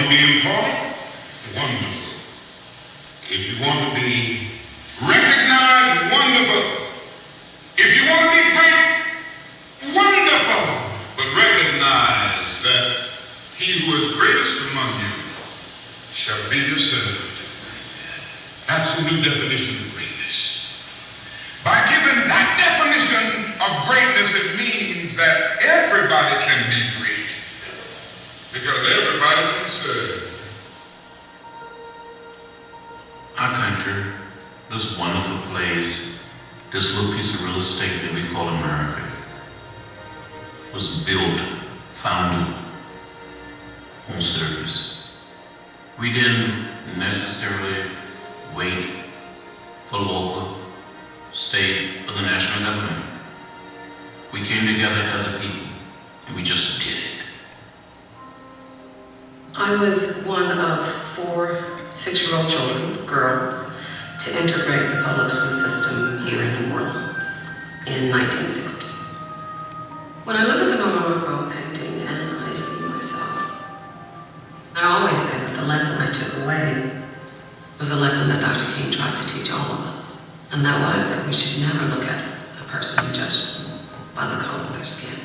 want to be important? Wonderful. If you want to be recognized? Wonderful. If you want to be great? Wonderful. But recognize that he who is greatest among you shall be your servant. That's the new definition of greatness. By giving that definition of greatness, it means that everybody can be great. Because everybody can serve. Our country, this wonderful place, this little piece of real estate that we call America, was built, founded on service. We didn't necessarily wait for local, state, or the national government. We came together as a people, and we just did it. I was one of 4 6-year-old children, girls, to integrate the public school system here in New Orleans in 1960. When I look at the Norman Rockwell painting and I see myself, I always say that the lesson I took away was a lesson that Dr. King tried to teach all of us, and that was that we should never look at a person and judge them by the color of their skin.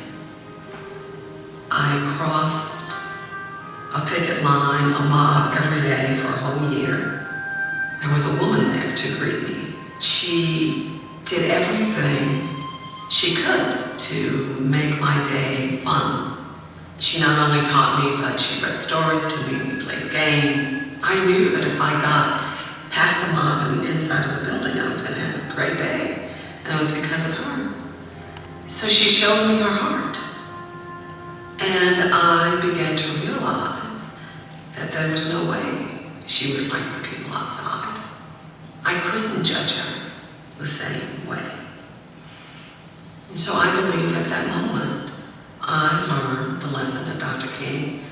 I crossed a picket line, a mob every day for a whole year. There was a woman there to greet me. She did everything she could to make my day fun. She not only taught me, but she read stories to me, we played games. I knew that if I got past the mob and inside of the building, I was going to have a great day. And it was because of her. So she showed me her heart. And I began to realize that there was no way she was like the people outside. I couldn't judge her the same way. And so I believe at that moment, I learned the lesson that Dr. King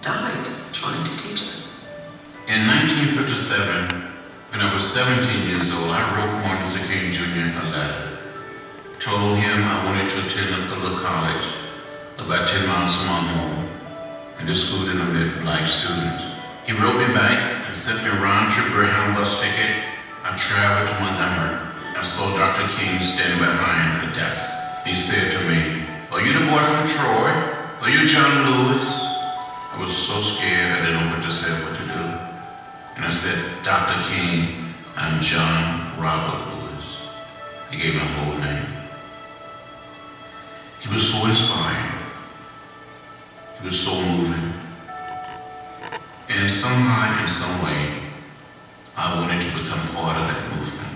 died trying to teach us. In 1957, when I was 17 years old, I wrote Martin Luther King Jr. a letter. Told him I wanted to attend a little college about 10 miles from my home, and this school didn't admit black students. He wrote me back and sent me a round-trip Greyhound bus ticket. I traveled to Montgomery. I saw Dr. King standing behind the desk. He said to me, "Are you the boy from Troy? Are you John Lewis?" I was so scared I didn't know what to say, what to do. And I said, "Dr. King, I'm John Robert Lewis." He gave my whole name. He was so inspiring. He was so moving. And somehow, in some way, I wanted to become part of that movement.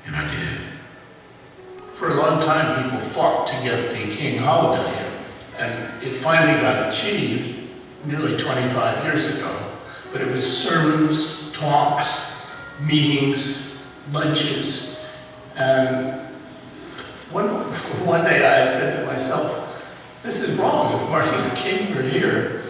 And I did. For a long time, people fought to get the King holiday, and it finally got achieved nearly 25 years ago. But it was sermons, talks, meetings, lunches, and one day I said to myself, "This is wrong. If Martin Luther King were here,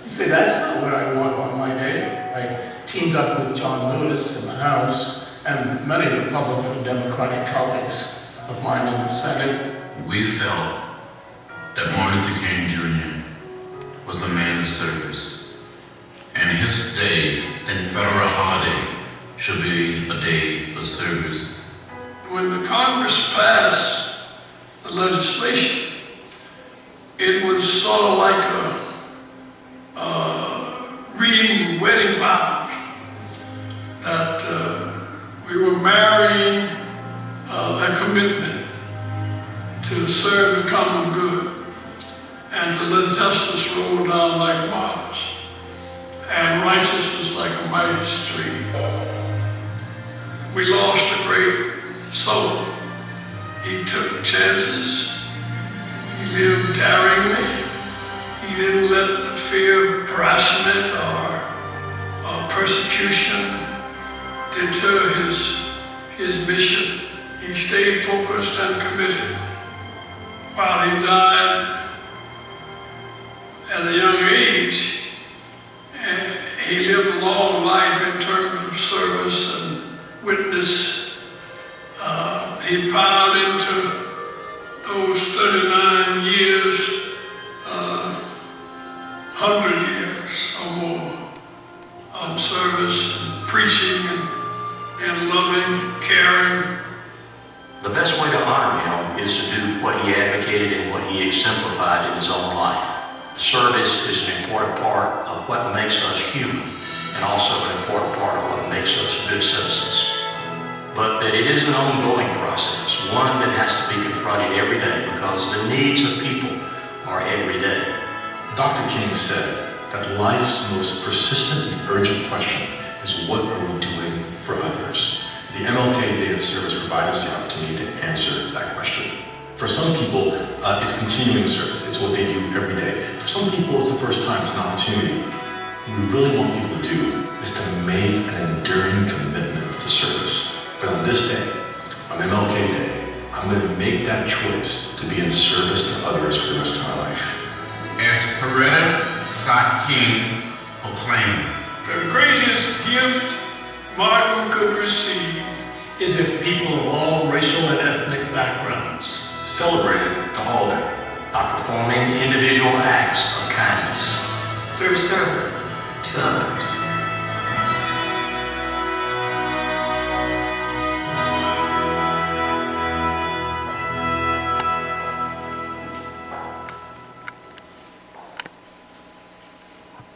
he'd say, that's not what I want on my day." I teamed up with John Lewis in the House and many Republican and Democratic colleagues of mine in the Senate. We felt that Martin Luther King Jr. was a man of service, and his day and federal holiday should be a day of service. When the Congress passed the legislation, it was sort of like a reading wedding vows that we were marrying a commitment to serve the common good and to let justice roll down like waters and righteousness like a mighty stream. We lost a great soul. He took chances. He lived daringly. He didn't let the fear of harassment or persecution deter his mission. He stayed focused and committed. While he died at a young age, he lived a long life in terms of service and witness. He plowed into those 39 years hundreds loving, caring. The best way to honor him is to do what he advocated and what he exemplified in his own life. Service is an important part of what makes us human, and also an important part of what makes us good citizens. But that it is an ongoing process, one that has to be confronted every day because the needs of people are every day. Dr. King said that life's most persistent and urgent question is, what are we doing for others? The MLK Day of Service provides us the opportunity to answer that question. For some people, it's continuing service. It's what they do every day. For some people, it's the first time. It's an opportunity. What we really want people to do is to make an enduring commitment to service. But on this day, on MLK Day, I'm going to make that choice to be in service to others for the rest of my life. As Coretta Scott King proclaimed, The greatest gift Martin could receive is if people of all racial and ethnic backgrounds Celebrated the holiday. By performing individual acts of kindness. through service to others.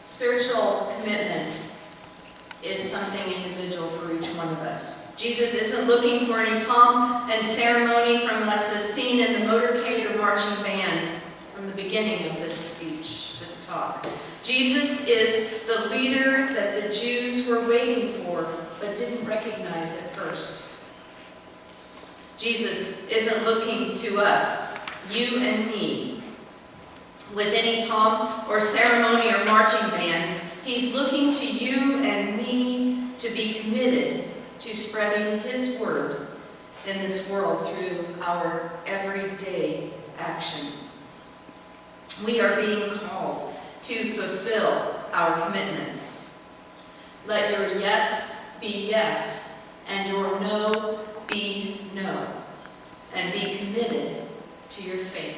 Spiritual commitment is something individual for each one of us. Jesus isn't looking for any pomp and ceremony from us as seen in the motorcade or marching bands from the beginning of this speech, this talk. Jesus is the leader that the Jews were waiting for but didn't recognize at first. Jesus isn't looking to us, you and me, with any pomp or ceremony or marching bands. He's looking to you and me to be committed to spreading his word in this world through our everyday actions. We are being called to fulfill our commitments. Let your yes be yes and your no be no, and be committed to your faith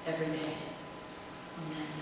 every day. Amen.